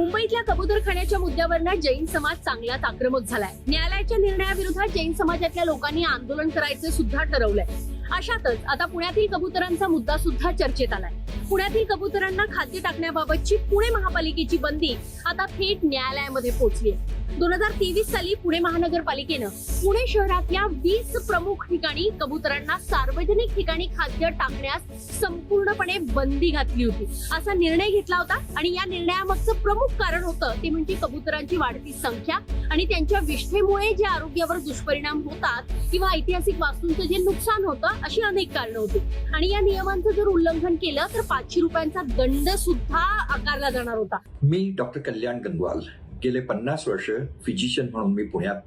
मुंबईतल्या कबूतरखान्याच्या मुद्द्यावरनं जैन समाज चांगलाच आक्रमक झालाय। न्यायालयाच्या निर्णयाविरोधात जैन समाजातल्या लोकांनी आंदोलन करायचं सुद्धा ठरवलंय। अशातच आता पुण्यातील कबुतरांचा मुद्दा सुद्धा चर्चेत आलाय। पुण्यातील कबुतरांना खाद्य टाकण्याबाबतची पुणे महापालिकेची बंदी आता थेट न्यायालयामध्ये पोहोचली आहे। 2023 साली पुणे महानगरपालिकेनं पुणे शहरातल्या 20 प्रमुख ठिकाणी कबुतरांना सार्वजनिक ठिकाणी खाद्य टाकण्यास संपूर्णपणे बंदी घातली होती। असा निर्णय घेतला होता आणि या निर्णयामागचं प्रमुख कारण होतं ते म्हणजे कबुतरांची वाढती संख्या आणि त्यांच्या विष्ठेमुळे जे आरोग्यावर दुष्परिणाम होतात किंवा ऐतिहासिक वास्तूंचं जे नुकसान होतं अशी अनेक कारणं होती। आणि या नियमांचं जर उल्लंघन केलं तर 500 रुपयांचा दंड सुद्धा आकारला जाणार होता। मी डॉक्टर कल्याण गंगवाल गेले 50 वर्ष फिजिशियन म्हणून मी पुण्यात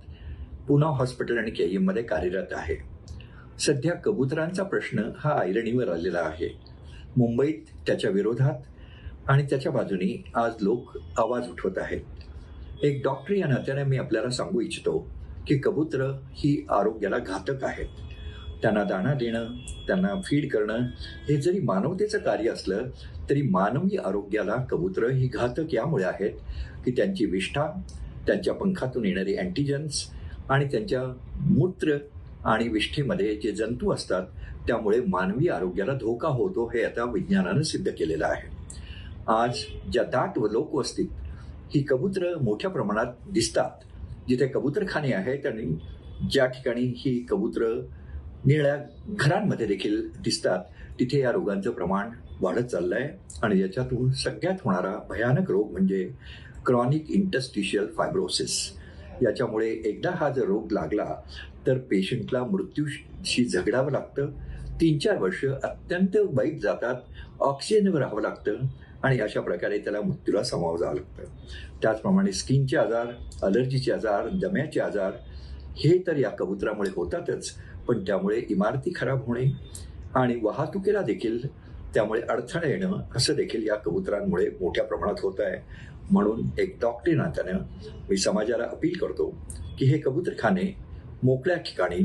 पूना हॉस्पिटल आणि केईएम मध्ये कार्यरत आहे। सध्या कबुतरांचा प्रश्न हा ऐरणीवर आलेला आहे। मुंबईत त्याच्या विरोधात आणि त्याच्या बाजूनी आज लोक आवाज उठवत आहेत। एक डॉक्टर या नात्याने मी आपल्याला सांगू इच्छितो की कबूतर ही आरोग्याला घातक आहेत। त्यांना दाणा देणं, त्यांना फीड करणं हे जरी मानवतेचं कार्य असलं तरी मानवी आरोग्याला कबूतर ही घातक यामुळे आहेत की त्यांची विष्ठा, त्यांच्या पंखातून येणारे अँटीजन्स आणि त्यांच्या मूत्र आणि विष्ठेमध्ये जे जंतू असतात त्यामुळे मानवी आरोग्याला धोका होतो हे आता विज्ञानानं सिद्ध केलेलं आहे। आज ज्या दाट व लोकवस्तीत ही कबूतर मोठ्या प्रमाणात दिसतात, जिथे कबूतरखाने आहेत आणि ज्या ठिकाणी ही कबूतर निळ्या घरांमध्ये देखील दिसतात, तिथे या रोगांचं प्रमाण वाढत चाललंय आणि याच्यातून सगळ्यात होणारा भयानक रोग म्हणजे क्रॉनिक इंटरस्टिशियल फायब्रोसिस। याच्यामुळे एकदा हा जर रोग लागला तर पेशंटला मृत्यूशी झगडावं लागतं। 3-4 वर्ष अत्यंत वाईट जातात, ऑक्सिजनवर राहावं लागतं आणि अशा प्रकारे त्याला मृत्यूला सामोरं जावं लागतं। त्याचप्रमाणे स्किनचे आजार, अलर्जीचे आजार, दम्याचे आजार हे तर या कबुतरामुळे होतातच, पण त्यामुळे इमारती खराब होणे आणि वाहतुकीला देखील त्यामुळे अडथळा येणं असं देखील या कबुतरांमुळे मोठ्या प्रमाणात होत आहे। म्हणून एक डॉक्टर नात्यानं मी समाजाला अपील करतो की हे कबूतरखाने मोकळ्या ठिकाणी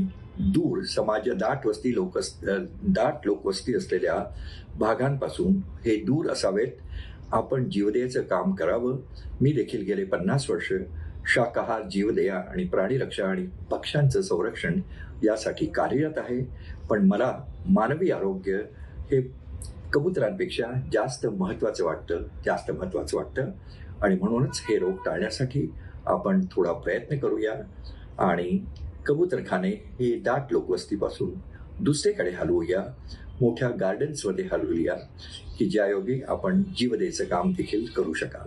दूर दाट लोकवस्ती असलेल्या भागांपासून हे दूर असावेत। आपण जीवदयेचं काम करावं। मी देखील गेले 50 वर्ष शाकाहार, जीवदया आणि प्राणीरक्षा आणि पक्ष्यांचं संरक्षण यासाठी कार्यरत आहे, पण मला मानवी आरोग्य हे कबुतरांपेक्षा जास्त महत्वाचं वाटतं आणि म्हणूनच हे रोग टाळण्यासाठी आपण थोडा प्रयत्न करूया आणि कबूतरखाने हे दाट लोकवस्तीपासून दुसरीकडे हलवूया, मोठ्या गार्डन्समध्ये हलवूया की ज्यायोगे आपण जीवदयेचं काम देखील करू शकाल।